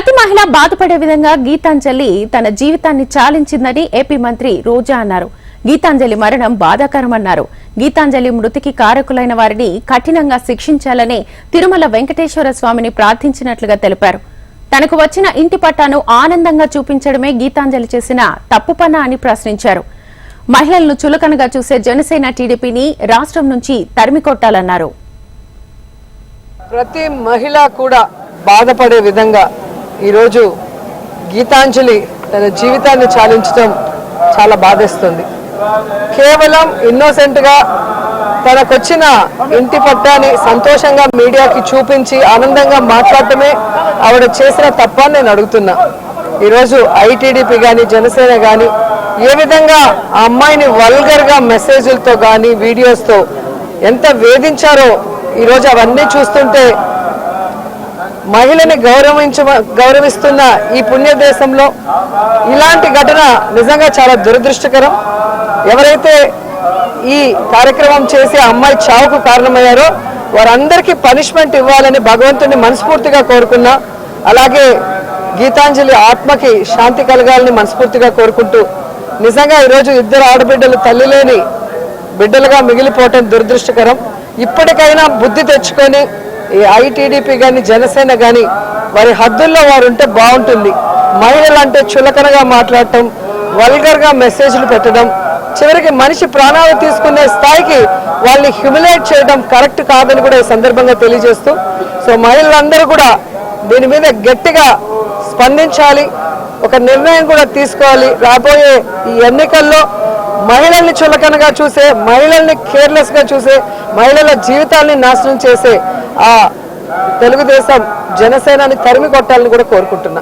ప్రతి మహిళ బాధపడే విధంగా గీతాంజలి తన జీవితాన్ని చాలించిందని ఏపీ మంత్రి రోజా అన్నారు. గీతాంజలి మరణం బాధాకరమన్నారు. గీతాంజలి మృతికి కారకులైన వారిని కఠినంగా శిక్షించాలని తిరుమల వెంకటేశ్వర స్వామిని ప్రార్థించినట్లుగా తెలిపారు. తనకు వచ్చిన ఇంటి పట్టాను ఆనందంగా చూపించడమే గీతాంజలి చేసిన తప్పు పనా అని ప్రశ్నించారు. మహిళలను చులకనగా చూసే జనసేన టీడీపీని రాష్ట్రం నుంచి తరిమికొట్టాలన్నారు. ప్రతి మహిళ కూడా బాధపడే విధంగా ఈరోజు గీతాంజలి తన జీవితాన్ని చాలించడం చాలా బాధేస్తుంది. కేవలం ఇన్నోసెంట్గా తనకొచ్చిన ఇంటి పట్టాన్ని సంతోషంగా మీడియాకి చూపించి ఆనందంగా మాట్లాడటమే ఆవిడ చేసిన తప్పని నేను అడుగుతున్నా. ఈరోజు ఐటీడీపీ కానీ జనసేన కానీ ఏ విధంగా ఆ అమ్మాయిని వల్గర్గా మెసేజ్లతో కానీ వీడియోస్తో ఎంత వేధించారో ఈరోజు అవన్నీ చూస్తుంటే మహిళని గౌరవిస్తున్న ఈ పుణ్య దేశంలో ఇలాంటి ఘటన నిజంగా చాలా దురదృష్టకరం. ఎవరైతే ఈ కార్యక్రమం చేసి అమ్మాయి చావుకు కారణమయ్యారో వారందరికీ పనిష్మెంట్ ఇవ్వాలని భగవంతుని మనస్ఫూర్తిగా కోరుకున్నా. అలాగే గీతాంజలి ఆత్మకి శాంతి కలగాలని మనస్ఫూర్తిగా కోరుకుంటూ నిజంగా ఈరోజు ఇద్దరు ఆడబిడ్డలు తల్లి లేని బిడ్డలుగా మిగిలిపోవటం దురదృష్టకరం. ఇప్పటికైనా బుద్ధి తెచ్చుకొని ఈ ఐటీడీపీ కానీ జనసేన కానీ వారి హద్దుల్లో వారు ఉంటే బాగుంటుంది. మహిళలంటే చులకనగా మాట్లాడటం, వల్గర్గా మెసేజ్లు పెట్టడం, చివరికి మనిషి ప్రాణాలు తీసుకునే స్థాయికి వాళ్ళని హ్యూమిలేట్ చేయడం కరెక్ట్ కాదని కూడా ఈ సందర్భంగా తెలియజేస్తూ, సో మహిళలందరూ కూడా దీని మీద గట్టిగా స్పందించాలి, ఒక నిర్ణయం కూడా తీసుకోవాలి. రాబోయే ఈ ఎన్నికల్లో మహిళల్ని చులకనగా చూసే, మహిళల్ని కేర్లెస్గా చూసే, మహిళల జీవితాల్ని నాశనం చేసే ఆ తెలుగుదేశం జనసేనని తరిమి కొట్టాలని కూడా కోరుకుంటున్నా.